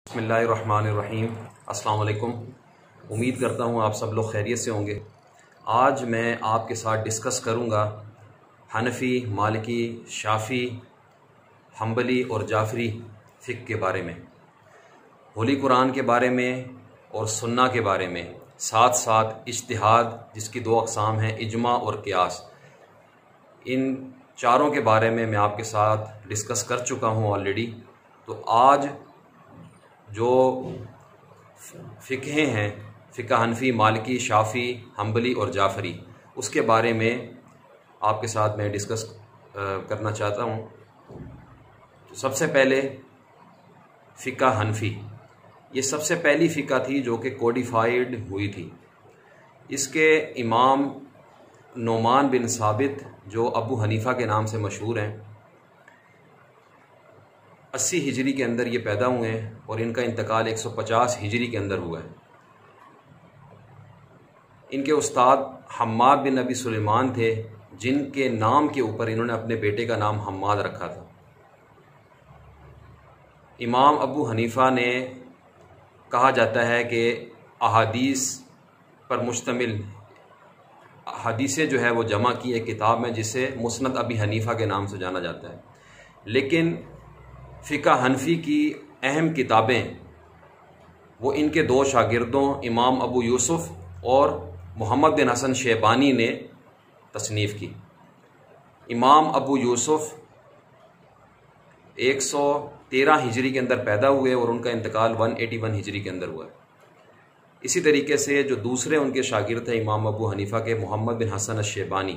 بسم اللہ الرحمن الرحیم۔ السلام علیکم۔ امید کرتا ہوں آپ سب لوگ خیریت سے ہوں گے۔ آج میں آپ کے ساتھ ڈسکس کروں گا حنفی، مالکی، شافعی، حنبلی اور جعفری فقہ کے بارے میں، ہولی قرآن کے بارے میں اور سنہ کے بارے میں، ساتھ ساتھ اجتہاد جس کی دو اقسام ہیں، اجماع اور قیاس۔ ان چاروں کے بارے میں آپ کے ساتھ ڈسکس کر چکا ہوں آلریڈی۔ تو آج جو فقہیں ہیں، فقہ حنفی، مالکی، شافعی، حنبلی اور جعفری، اس کے بارے میں آپ کے ساتھ میں ڈسکس کرنا چاہتا ہوں۔ تو سب سے پہلے فقہ حنفی، یہ سب سے پہلی فقہ تھی جو کہ کوڈیفائیڈ ہوئی تھی۔ اس کے امام نعمان بن ثابت جو ابو حنیفہ کے نام سے مشہور ہیں، 80 ہجری کے اندر یہ پیدا ہوئے ہیں اور ان کا انتقال 150 ہجری کے اندر ہوا ہے۔ ان کے استاد حماد بن ابی سلیمان تھے، جن کے نام کے اوپر انہوں نے اپنے بیٹے کا نام حماد رکھا تھا۔ امام ابو حنیفہ نے کہا جاتا ہے کہ احادیث پر مشتمل حدیثیں جو ہے وہ جمع کی ایک کتاب میں جسے مسند ابی حنیفہ کے نام سے جانا جاتا ہے۔ لیکن فقہ حنفی کی اہم کتابیں وہ ان کے دو شاگردوں امام ابو یوسف اور محمد بن حسن شیبانی نے تصنیف کی۔ امام ابو یوسف 113 ہجری کے اندر پیدا ہوئے اور ان کا انتقال 181 ہجری کے اندر ہوا ہے۔ اسی طریقے سے جو دوسرے ان کے شاگرد تھے امام ابو حنیفہ کے، محمد بن حسن الشیبانی،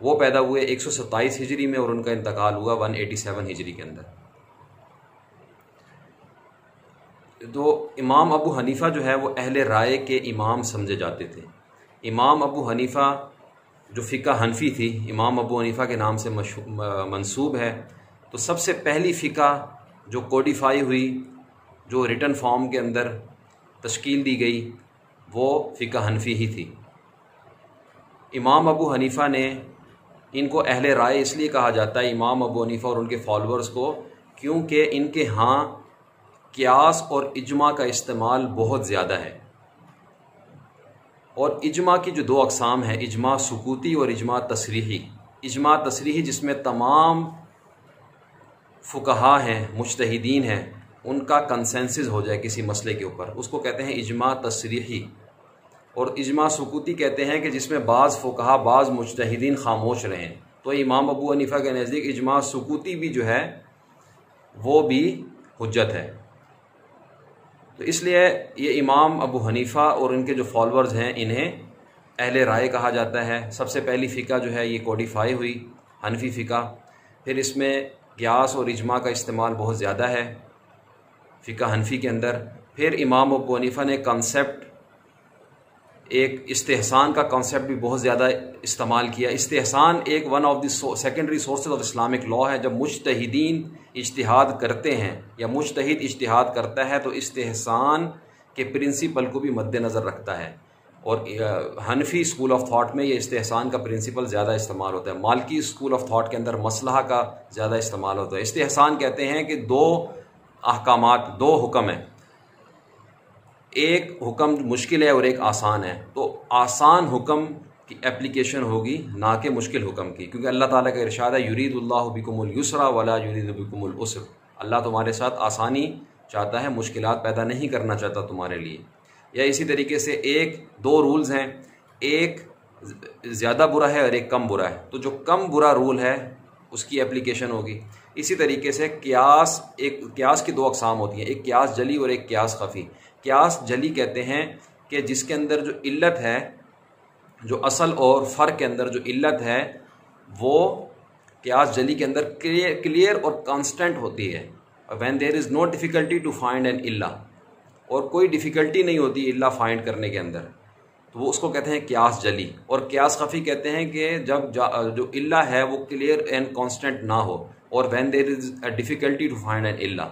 وہ پیدا ہوئے 127 ہجری میں اور ان کا انتقال ہوا 187 ہجری کے اندر۔ تو امام ابو حنیفہ جو ہے وہ اہل رائے کے امام سمجھے جاتے تھے۔ امام ابو حنیفہ جو فقہ حنفی تھی، امام ابو حنیفہ کے نام سے منسوب ہے، تو سب سے پہلی فقہ جو کوڈیفائی ہوئی، جو ریٹن فارم کے اندر تشکیل دی گئی، وہ فقہ حنفی ہی تھی۔ امام ابو حنیفہ نے ان کو اہل رائے اس لیے کہا جاتا ہے، امام ابو حنیفہ اور ان کے فالورز کو، کیونکہ ان کے ہاں قیاس اور اجماع کا استعمال بہت زیادہ ہے۔ اور اجماع کی جو دو اقسام ہیں، اجماع سکوتی اور اجماع تصریحی۔ اجماع تصریحی جس میں تمام فقہا ہیں، مجتہدین ہیں، ان کا کنسنسس ہو جائے کسی مسئلے کے اوپر، اس کو کہتے ہیں اجماع تصریحی۔ اور اجماع سکوتی کہتے ہیں کہ جس میں بعض فقہا، بعض مجتہدین خاموش رہیں۔ تو امام ابو حنیفہ کے نزدیک اجماع سکوتی بھی جو ہے وہ بھی حجت ہے۔ تو اس لیے یہ امام ابو حنیفہ اور ان کے جو فالورز ہیں انہیں اہل رائے کہا جاتا ہے۔ سب سے پہلی فقہ جو ہے یہ کوڈیفائی ہوئی، حنفی فقہ۔ پھر اس میں قیاس اور اجماع کا استعمال بہت زیادہ ہے فقہ حنفی کے اندر۔ پھر امام ابو حنیفہ نے کنسیپٹ، ایک استحسان کا کنسیپٹ بھی بہت زیادہ استعمال کیا۔ استحسان ایک one of the secondary sources of Islamic law ہے۔ جب مجتہدین اجتہاد کرتے ہیں یا مجتہد اجتہاد کرتا ہے تو استحسان کے پرنسپل کو بھی مد نظر رکھتا ہے، اور حنفی اسکول آف تھاٹ میں یہ استحسان کا پرنسپل زیادہ استعمال ہوتا ہے۔ مالکی اسکول آف تھاٹ کے اندر مصلحہ کا زیادہ استعمال ہوتا ہے۔ استحسان کہتے ہیں کہ دو احکامات، دو حکم ہیں، ایک حکم مشکل ہے اور ایک آسان ہے، تو آسان حکم کی اپلیکیشن ہوگی نہ کہ مشکل حکم کی، کیونکہ اللہ تعالیٰ کا ارشاد ہے یرید اللہ بکم الیسر ولا یرید بکم العسر۔ اللہ تمہارے ساتھ آسانی چاہتا ہے، مشکلات پیدا نہیں کرنا چاہتا تمہارے لیے۔ یا اسی طریقے سے دو رولز ہیں، ایک زیادہ برا ہے اور ایک کم برا ہے، تو جو کم برا رول ہے اس کی اپلیکیشن ہوگی۔ اسی طریقے سے قیاس کی دو اقسام ہوتی ہیں، ایک قیاس جلی اور ایک قیاس خفی۔ قیاس جلی کہتے ہیں کہ جس کے اندر جو علت ہے، جو اصل اور فرق کے اندر جو علت ہے، وہ قیاس جلی کے اندر کلیئر اور کانسٹنٹ ہوتی ہے۔ when there is no difficulty to find an علہ، اور کوئی ڈیفیکلٹی نہیں ہوتی علہ فائنڈ کرنے کے اندر، تو وہ اس کو کہتے ہیں قیاس جلی۔ اور قیاس خفی کہتے ہیں کہ جب جو علہ ہے وہ کلیئر اینڈ کانسٹنٹ نہ ہو، اور when there is a difficulty to find an علہ۔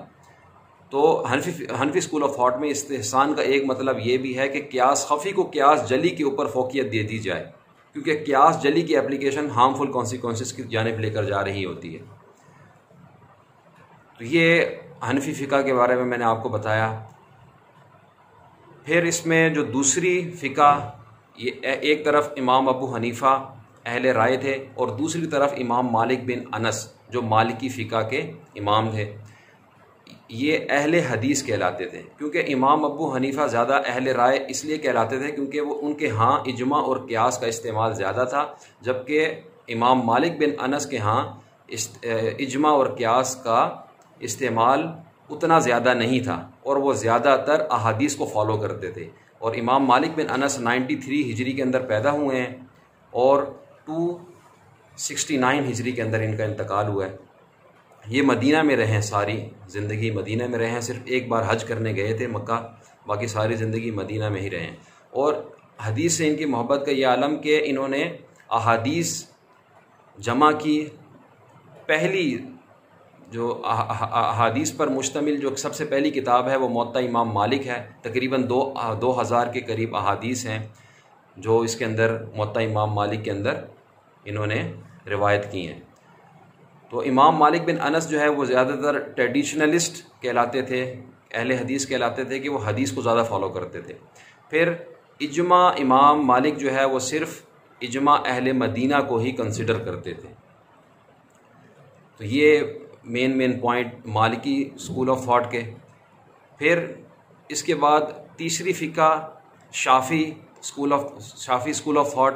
تو حنفی اسکول آف تھاٹ میں استحسان کا ایک مطلب یہ بھی ہے کہ قیاس خفی کو قیاس جلی کے اوپر فوقیت دے دی جائے، کیونکہ قیاس جلی کی اپلیکیشن ہارمفل کانسیکوینسز کی جانب لے کر جا رہی ہوتی ہے۔ تو یہ حنفی فقہ کے بارے میں نے آپ کو بتایا۔ پھر اس میں جو دوسری فقہ، یہ ایک طرف امام ابو حنیفہ اہل رائے تھے اور دوسری طرف امام مالک بن انس جو مالکی فقہ کے امام تھے، یہ اہل حدیث کہلاتے تھے۔ کیونکہ امام ابو حنیفہ زیادہ اہل رائے اس لیے کہلاتے تھے کیونکہ وہ ان کے ہاں اجماع اور قیاس کا استعمال زیادہ تھا، جبکہ امام مالک بن انس کے ہاں اجماع اور قیاس کا استعمال اتنا زیادہ نہیں تھا اور وہ زیادہ تر احادیث کو فالو کرتے تھے۔ اور امام مالک بن انس 93 ہجری کے اندر پیدا ہوئے ہیں اور 269 ہجری کے اندر ان کا انتقال ہوا ہے۔ یہ مدینہ میں رہے، ساری زندگی مدینہ میں رہے ہیں، صرف ایک بار حج کرنے گئے تھے مکہ، باقی ساری زندگی مدینہ میں ہی رہے ہیں۔ اور حدیث سے ان کی محبت کا یہ عالم کہ انہوں نے احادیث جمع کی۔ پہلی جو احادیث پر مشتمل جو سب سے پہلی کتاب ہے وہ موطا امام مالک ہے، تقریباً 2000 کے قریب احادیث ہیں جو اس کے اندر موطا امام مالک کے اندر انہوں نے روایت کی ہیں۔ تو امام مالک بن انس جو ہے وہ زیادہ تر ٹریڈیشنلسٹ کہلاتے تھے، اہل حدیث کہلاتے تھے کہ وہ حدیث کو زیادہ فالو کرتے تھے۔ پھر اجماع امام مالک جو ہے وہ صرف اجماع اہل مدینہ کو ہی کنسیڈر کرتے تھے۔ تو یہ مین پوائنٹ مالکی اسکول آف تھاٹ کے۔ پھر اس کے بعد تیسری فقہ شافی اسکول آف تھاٹ،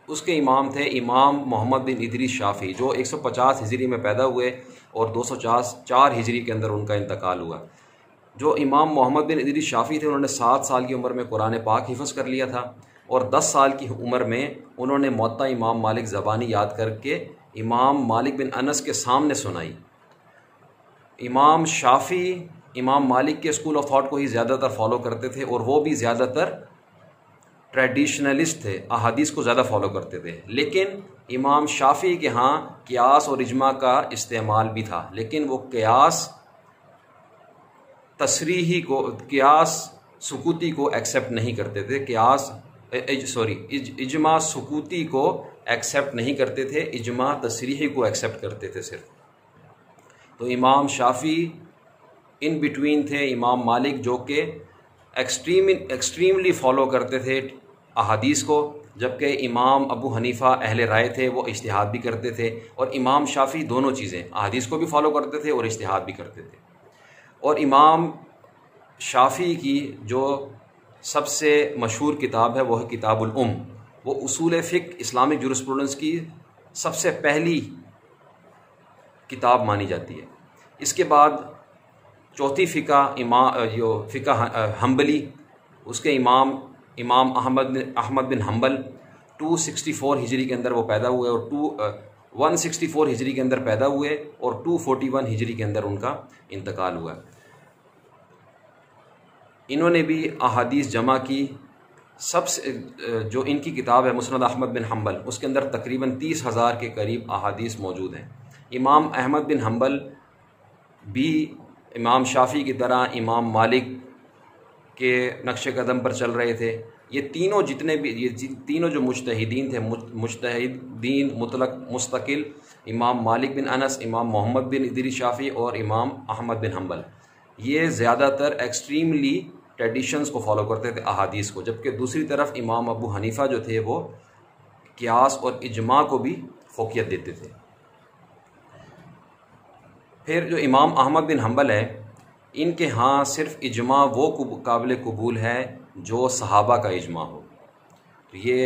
اس کے امام تھے امام محمد بن ادریس شافی جو 150 ہجری میں پیدا ہوئے اور 204 ہجری کے اندر ان کا انتقال ہوا۔ جو امام محمد بن ادریس شافی تھے انہوں نے 7 سال کی عمر میں قرآن پاک حفظ کر لیا تھا اور 10 سال کی عمر میں انہوں نے موطا امام مالک زبانی یاد کر کے امام مالک بن انس کے سامنے سنائی۔ امام شافی امام مالک کے اسکول آف تھاٹ کو ہی زیادہ تر فالو کرتے تھے اور وہ بھی زیادہ تر ٹریڈیشنلسٹ تھے، احادیث کو زیادہ فالو کرتے تھے۔ لیکن امام شافی کے ہاں قیاس اور اجماع کا استعمال بھی تھا، لیکن وہ قیاس تصریحی کو، قیاس سکوتی کو ایکسیپٹ نہیں کرتے تھے، اجماع سکوتی کو ایکسیپٹ نہیں کرتے تھے، اجماع تصریحی کو ایکسیپٹ کرتے تھے صرف۔ تو امام شافی ان بٹوین تھے امام مالک جو کہ ایکسٹریملی فالو کرتے تھے احادیث کو، جبکہ امام ابو حنیفہ اہل رائے تھے، وہ اجتہاد بھی کرتے تھے، اور امام شافی دونوں چیزیں احادیث کو بھی فالو کرتے تھے اور اجتہاد بھی کرتے تھے۔ اور امام شافی کی جو سب سے مشہور کتاب ہے وہ ہے کتاب الام، وہ اصول فقہ اسلامک جورسپروڈنس کی سب سے پہلی کتاب مانی جاتی ہے۔ اس کے بعد چوتھی فقہ فقہ حنبلی، اس کے امام احمد بن حنبل 264 ہجری کے اندر وہ پیدا ہوئے اور 164 ہجری کے اندر پیدا ہوئے اور 241 ہجری کے اندر ان کا انتقال ہوا۔ انہوں نے بھی احادیث جمع کی۔ سب سے جو ان کی کتاب ہے مسند احمد بن حنبل، اس کے اندر تقریباً 30,000 کے قریب احادیث موجود ہیں۔ امام احمد بن حنبل بھی امام شافی کی طرح امام مالک کے نقش قدم پر چل رہے تھے۔ یہ تینوں جو مجتہدین تھے، مجتہدین مطلق مستقل، امام مالک بن انس، امام محمد بن ادریس شافی اور امام احمد بن حنبل، یہ زیادہ تر ایکسٹریملی ٹریڈیشنز کو فالو کرتے تھے احادیث کو، جبکہ دوسری طرف امام ابو حنیفہ جو تھے وہ قیاس اور اجماع کو بھی فوقیت دیتے تھے۔ پھر جو امام احمد بن حنبل ہے، ان کے ہاں صرف اجماع وہ قابل قبول ہے جو صحابہ کا اجماع ہو۔ تو یہ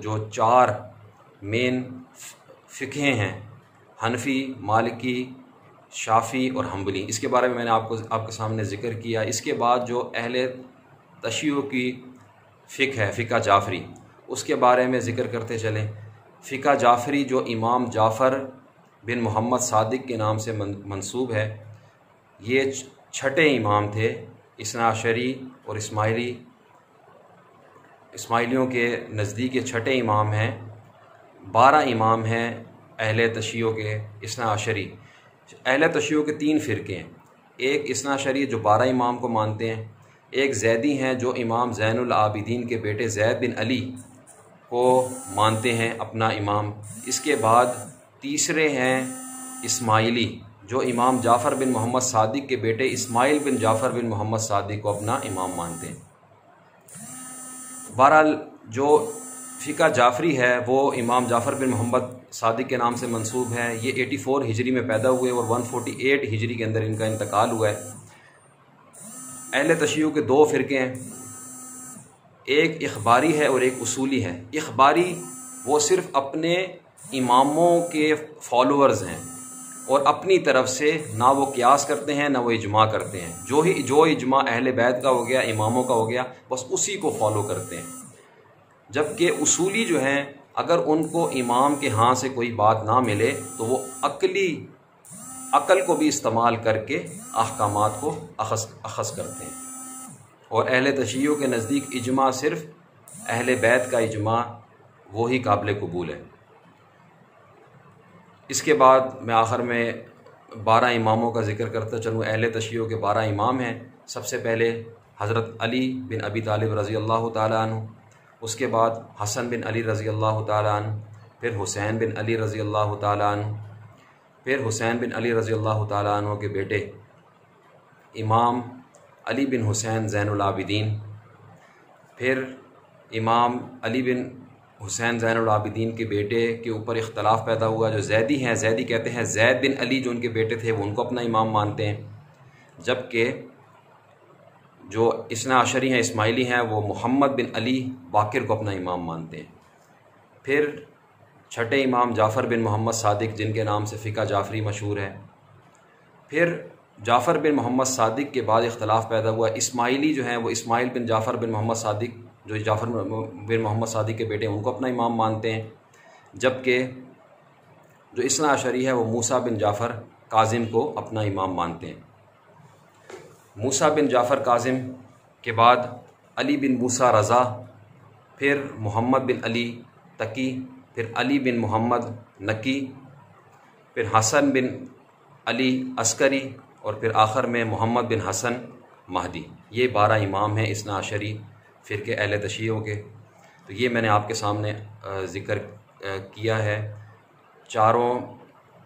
جو 4 مین فقہیں ہیں، حنفی، مالکی، شافی اور حنبلی، اس کے بارے میں نے آپ کے سامنے ذکر کیا۔ اس کے بعد جو اہل تشیع کی فقہ ہے، فقہ جعفری، اس کے بارے میں ذکر کرتے چلیں۔ فقہ جعفری جو امام جعفر بن محمد صادق کے نام سے منسوب ہے، یہ 6 امام تھے، اثنا عشری اور اسماعیلیوں کے نزدیک یہ 6 امام ہیں۔ 12 امام ہیں اہل تشیع کے اثنا عشری۔ اہل تشیع کے 3 فرقے ہیں، ایک اثنا عشری جو 12 امام کو مانتے ہیں، ایک زیدی ہیں جو امام زین العابدین کے بیٹے زید بن علی کو مانتے ہیں اپنا امام۔ اس کے بعد تیسرے ہیں اسماعیلی جو امام جعفر بن محمد صادق کے بیٹے اسماعیل بن جعفر بن محمد صادق کو اپنا امام مانتے ہیں۔ بہرحال جو فقہ جعفری ہے وہ امام جعفر بن محمد صادق کے نام سے منسوب ہے۔ یہ 84 ہجری میں پیدا ہوئے اور 148 ہجری کے اندر ان کا انتقال ہوا ہے۔ اہل تشیع کے دو فرقے ہیں، ایک اخباری ہے اور ایک اصولی ہے۔ اخباری وہ صرف اپنے اماموں کے فالوورز ہیں اور اپنی طرف سے نہ وہ قیاس کرتے ہیں نہ وہ اجماع کرتے ہیں، جو اجماع اہل بیت کا ہو گیا، اماموں کا ہو گیا، بس اسی کو فالو کرتے ہیں۔ جبکہ اصولی جو ہیں اگر ان کو امام کے ہاں سے کوئی بات نہ ملے تو وہ عقل کو بھی استعمال کر کے احکامات کو اخذ کرتے ہیں۔ اور اہل تشیع کے نزدیک اجماع صرف اہل بیت کا اجماع وہی قابل قبول ہے۔ اس کے بعد میں آخر میں 12 اماموں کا ذکر کرتا چلوں۔ اہل تشیع کے 12 امام ہیں۔ سب سے پہلے حضرت علی بن ابی طالب رضی اللہ تعالیٰ عنہ، اس کے بعد حسن بن علی رضی اللہ تعالیٰ عنہ، پھر حسین بن علی رضی اللہ تعالیٰ عنہ، پھر حسین بن علی رضی اللہ تعالیٰ عنہ کے بیٹے امام علی بن حسین زین العابدین، پھر امام علی بن حسین زین العابدین کے بیٹے کے اوپر اختلاف پیدا ہوا جو زیدی ہیں، زیدی کہتے ہیں زید بن علی جو ان کے بیٹے تھے وہ ان کو اپنا امام مانتے ہیں، جبکہ جو اثنا عشری ہیں، اسماعیلی ہیں، وہ محمد بن علی باقر کو اپنا امام مانتے ہیں۔ پھر چھٹے امام جعفر بن محمد صادق جن کے نام سے فقہ جعفری مشہور ہے۔ پھر جعفر بن محمد صادق کے بعد اختلاف پیدا ہوا، اسماعیلی جو ہیں وہ اسماعیل بن جعفر بن محمد صادق جو جعفر بن محمد صادق کے بیٹے ہیں ان کو اپنا امام مانتے ہیں، جبکہ جو اثنا عشری ہے وہ موسیٰ بن جعفر کاظم کو اپنا امام مانتے ہیں۔ موسیٰ بن جعفر کاظم کے بعد علی بن موسیٰ رضا، پھر محمد بن علی تقی، پھر علی بن محمد نقی، پھر حسن بن علی عسکری، اور پھر آخر میں محمد بن حسن مہدی۔ یہ 12 امام ہیں اثنا عشری فرقے اہل تشیع کے۔ تو یہ میں نے آپ کے سامنے ذکر کیا ہے چاروں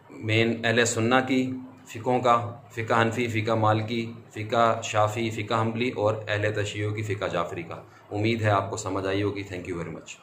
مین اہل سنہ کی فقہوں کا، فقہ حنفی، فقہ مالکی، فقہ شافعی، فقہ حنبلی، اور اہل تشیع کی فقہ جعفری کا۔ امید ہے آپ کو سمجھ آئی ہوگی۔ Thank you very much.